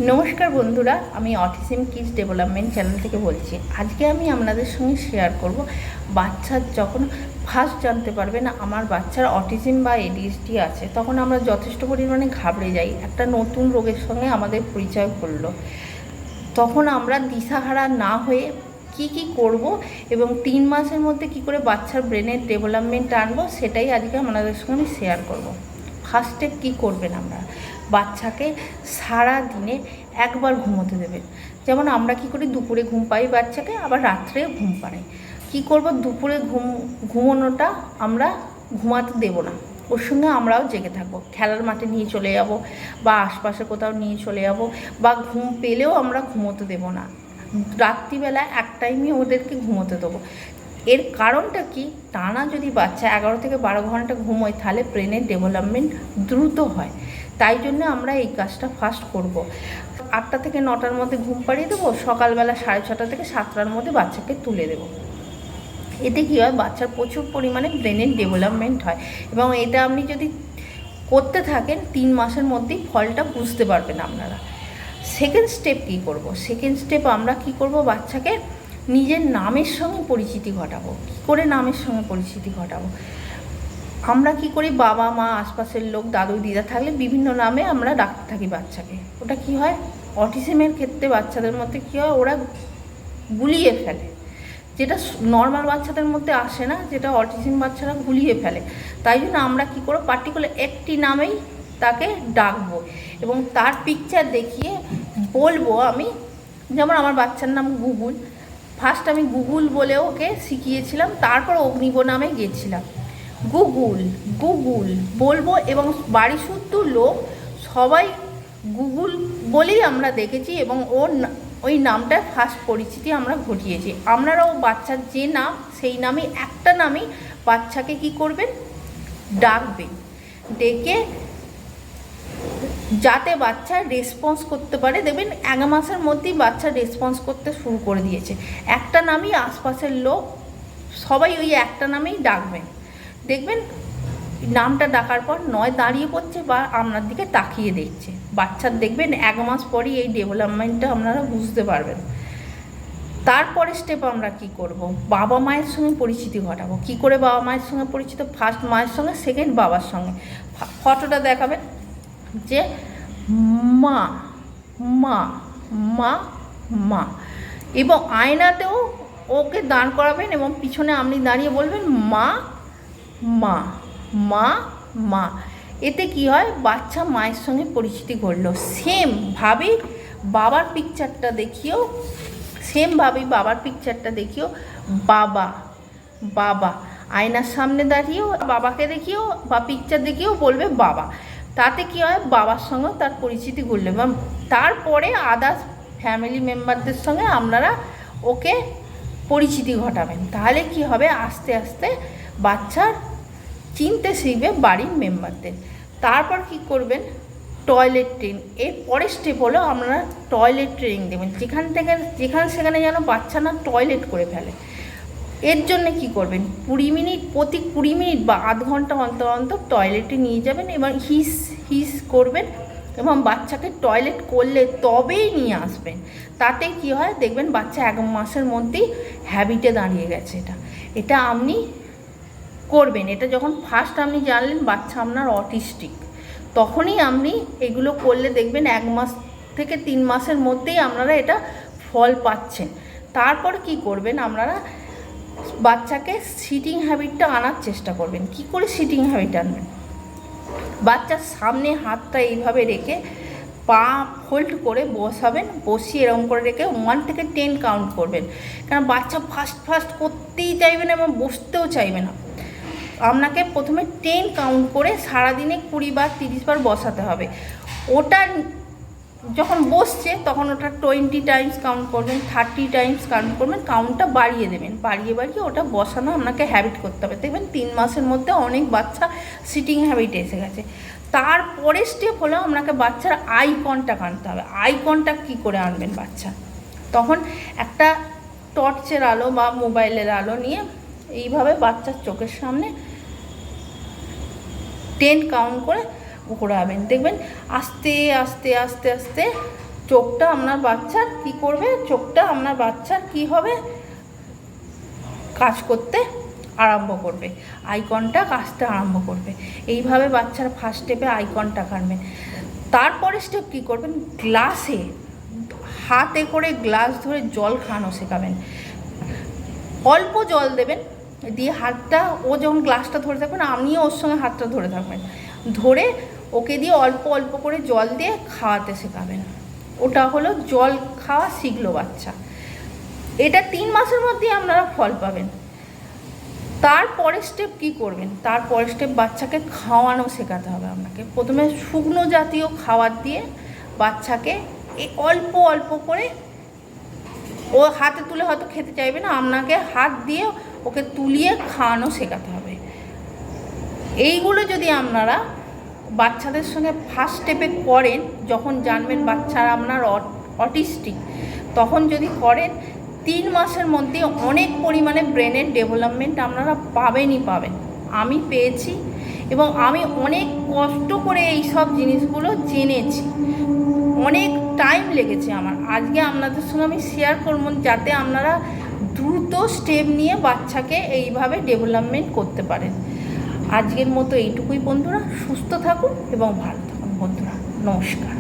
নমস্কার বন্ধুরা, আমি অটিজম কিডস ডেভেলপমেন্ট চ্যানেল থেকে বলছি। আজকে আমি আপনাদের সঙ্গে শেয়ার করব বাচ্চার যখন ফার্স্ট জানতে পারবে না আমার বাচ্চার অটিজম বা এডিএইচডি আছে, তখন আমরা যথেষ্ট পরিমাণে ঘাবড়ে যাই। একটা নতুন রোগের সঙ্গে আমাদের পরিচয় করলো, তখন আমরা দিশাহারা না হয়ে কি করব এবং 3 মাসের মধ্যে কি করে বাচ্চার ব্রেনের ডেভেলপমেন্ট আনবো, সেটাই আজকে আপনাদের সঙ্গে আমি শেয়ার করব। ফার্স্ট স্টেপ কী করবেন, আমরা বাচ্চাকে সারা দিনে একবার ঘুমোতে দেবেন। যেমন আমরা কি করি, দুপুরে ঘুম পাই বাচ্চাকে, আবার রাত্রে ঘুম পাড়াই। কী করব, দুপুরে ঘুমোনোটা আমরা ঘুমাতে দেবো না, ওর সঙ্গে আমরাও জেগে থাকবো। খেলার মাঠে নিয়ে চলে যাব বা আশপাশে কোথাও নিয়ে চলে যাব, বা ঘুম পেলেও আমরা ঘুমোতে দেবো না। রাত্রিবেলা এক টাইমই ওদেরকে ঘুমোতে দেবো। এর কারণটা কি, টানা যদি বাচ্চা 11 থেকে 12 ঘন্টা ঘুমোয় তাহলে ব্রেনের ডেভেলপমেন্ট দ্রুত হয়। তাই জন্য আমরা এই কাজটা ফার্স্ট করব। 8টা থেকে 9টার মধ্যে ঘুম পাড়িয়ে দেবো, সকালবেলা 6:30 থেকে 7টার মধ্যে বাচ্চাকে তুলে দেবো। এতে কী হয়, বাচ্চার প্রচুর পরিমাণে ব্রেনের ডেভেলপমেন্ট হয় এবং এটা আপনি যদি করতে থাকেন 3 মাসের মধ্যেই ফলটা বুঝতে পারবেন আপনারা। সেকেন্ড স্টেপ কী করব, সেকেন্ড স্টেপ আমরা কি করব, বাচ্চাকে নিজের নামের সঙ্গে পরিচিতি ঘটাবো। কী করে নামের সঙ্গে পরিচিতি ঘটাবো, আমরা কি করি, বাবা মা আশপাশের লোক দাদু দিদা থাকলে বিভিন্ন নামে আমরা ডাকতে থাকি বাচ্চাকে। ওটা কি হয়, অটিজমের ক্ষেত্রে বাচ্চাদের মধ্যে কী হয়, ওরা গুলিয়ে ফেলে, যেটা নর্মাল বাচ্চাদের মধ্যে আসে না, যেটা অটিজম বাচ্চারা গুলিয়ে ফেলে। তাই জন্য আমরা কী করব, পার্টিকুলার একটি নামেই তাকে ডাকবো এবং তার পিকচার দেখিয়ে বলবো। আমি যেমন আমার বাচ্চার নাম গুগুল, ফার্স্ট আমি গুগুল বলে ওকে শিখিয়েছিলাম, তারপর অগ্নিব নামে গিয়েছিলাম। গুগুল গুগুল বলবো এবং বাড়ি শুদ্ধ লোক সবাই গুগুল বলেই আমরা দেখেছি এবং ওই নামটার ফার্স্ট পরিচিতি আমরা ঘটিয়েছি। আপনারাও বাচ্চার যে নাম, সেই নামে একটা নামেই বাচ্চাকে কি করবেন, ডাকবেন। ডেকে যাতে বাচ্চা রেসপন্স করতে পারে, দেখবেন 1 মাসের মধ্যেই বাচ্চা রেসপন্স করতে শুরু করে দিয়েছে। একটা নামই আশপাশের লোক সবাই ওই একটা নামেই ডাকবেন, দেখবেন নামটা ডাকার পর নয় দাঁড়িয়ে পড়ছে বা আপনার দিকে তাকিয়ে দেখছে। বাচ্চার দেখবেন 1 মাস পরই এই ডেভেলপমেন্টটা আপনারা বুঝতে পারবেন। তারপরে স্টেপ আমরা কি করব, বাবা মায়ের সঙ্গে পরিচিতি ঘটাবো। কি করে বাবা মায়ের সঙ্গে পরিচিত, ফার্স্ট মায়ের সঙ্গে, সেকেন্ড বাবার সঙ্গে। ফটোটা দেখাবেন যে মা মা মা মা, এবং আয়নাতেও ওকে দাঁড় করাবেন এবং পিছনে আপনি দাঁড়িয়ে বলবেন মা মা মা মা। এতে কি হয়, বাচ্চা মায়ের সঙ্গে পরিচিতি ঘটলো। সেমভাবেই বাবার পিকচারটা দেখিও, বাবা বাবা, আয়নার সামনে দাঁড়িয়েও বাবাকে দেখিও বা পিকচার দেখিও বলবে বাবা। তাতে কি হয়, বাবার সঙ্গেও তার পরিচিতি ঘটলো এবং তারপরে আদার্স ফ্যামিলি মেম্বারদের সঙ্গে আপনারা ওকে পরিচিতি ঘটাবেন। তাহলে কি হবে, আস্তে আস্তে বাচ্চার চিনতে শিখবে বাড়ির মেম্বারদের। তারপর কি করবেন, টয়লেট ট্রেন। এর পরের স্টেপ হলো আপনারা টয়লেট ট্রেনিং দেবেন, যেখানে সেখানে যেন বাচ্চা না টয়লেট করে ফেলে। এর জন্য কি করবেন, প্রতি 20 মিনিট বা আধ ঘন্টা অন্তর অন্তর টয়লেটে নিয়ে যাবেন এবং হিস করবেন এবং বাচ্চাকে টয়লেট করলে তবেই নিয়ে আসবেন। তাতে কি হয়, দেখবেন বাচ্চা 1 মাসের মধ্যেই হ্যাবিটে দাঁড়িয়ে গেছে। এটা আপনি করবেন। এটা যখন ফার্স্ট আপনি জানলেন বাচ্চা আপনার অটিস্টিক, তখনই আপনি এগুলো করলে দেখবেন 1 মাস থেকে 3 মাসের মধ্যেই আপনারা এটা ফল পাচ্ছেন। তারপর কি করবেন, আপনারা বাচ্চাকে সিটিং হ্যাবিটটা আনার চেষ্টা করবেন। কি করে সিটিং হ্যাবিট আনবেন, বাচ্চার সামনে হাতটা এইভাবে রেখে পা ফোল্ড করে বসাবেন, বসিয়ে এরকম করে রেখে 1 থেকে 10 কাউন্ট করবেন। কারণ বাচ্চা ফার্স্ট করতেই চাইবে না এবং বসতেও চাইবে না। আপনাকে প্রথমে 10 কাউন্ট করে সারাদিনে 20 বার 30 বার বসাতে হবে। ওটা যখন বসছে তখন ওটা 20 টাইমস কাউন্ট করবেন, 30 টাইমস কাউন্ট করবেন, কাউন্টটা বাড়িয়ে দেবেন। বাড়িয়ে ওটা বসানো আপনাকে হ্যাবিট করতে হবে। দেখবেন 3 মাসের মধ্যে অনেক বাচ্চা সিটিং হ্যাবিট এসে গেছে। তারপরে স্টেপ হলো আপনাকে বাচ্চার আই কন্ট্যাক্ট আনতে হবে। আই কন্ট্যাক্ট কী করে আনবেন, বাচ্চা তখন একটা টর্চের আলো বা মোবাইলের আলো নিয়ে এইভাবে বাচ্চার চোখের সামনে 10 কাউন্ট করে ঘোরাবেন। দেখবেন আস্তে আস্তে আস্তে আস্তে চোখটা আপনার বাচ্চার কি করবে, চোখটা আপনার বাচ্চার কি হবে, কাজ করতে আরম্ভ করবে, আইকনটা কাজতে আরম্ভ করবে। এইভাবে বাচ্চার ফার্স্ট স্টেপে আইকনটা কাটবেন। তারপরে স্টেপ কী করবেন, গ্লাসে হাতে করে গ্লাস ধরে জল খাওয়ানো শেখাবেন। অল্প জল দেবেন, দিয়ে হাতটা, ও যখন গ্লাসটা ধরে থাকবেন আপনিও ওর সঙ্গে হাতটা ধরে থাকবেন, ধরে ওকে দিয়ে অল্প অল্প করে জল দিয়ে খাওয়াতে শেখাবেন। ওটা হলো জল খাওয়া শিখলো বাচ্চা। এটা 3 মাসের মধ্যেই আপনারা ফল পাবেন। তারপরের স্টেপ কী করবেন, তারপরের স্টেপ বাচ্চাকে খাওয়ানো শেখাতে হবে আপনাকে। প্রথমে শুকনো জাতীয় খাবার দিয়ে বাচ্চাকে এই অল্প অল্প করে, ও হাতে তুলে হয়তো খেতে চাইবে না, আপনাকে হাত দিয়ে ওকে তুলিয়ে খাওয়ানো শেখাতে হবে। এইগুলো যদি আপনারা বাচ্চাদের সঙ্গে ফার্স্ট স্টেপে করেন, যখন জানবেন বাচ্চারা আপনার অটিস্টিক, তখন যদি করেন 3 মাসের মধ্যে অনেক পরিমাণে ব্রেনের ডেভেলপমেন্ট আপনারা পাবেনই পাবেন। আমি পেয়েছি এবং আমি অনেক কষ্ট করে এই সব জিনিসগুলো জেনেছি, অনেক টাইম লেগেছে আমার। আজকে আপনাদের সঙ্গে আমি শেয়ার করব যাতে আপনারা দ্রুত স্টেপ নিয়ে বাচ্চাকে এইভাবে ডেভেলপমেন্ট করতে পারেন। আজকের মতো এইটুকুই বন্ধুরা, সুস্থ থাকুন এবং ভালো থাকুন বন্ধুরা, নমস্কার।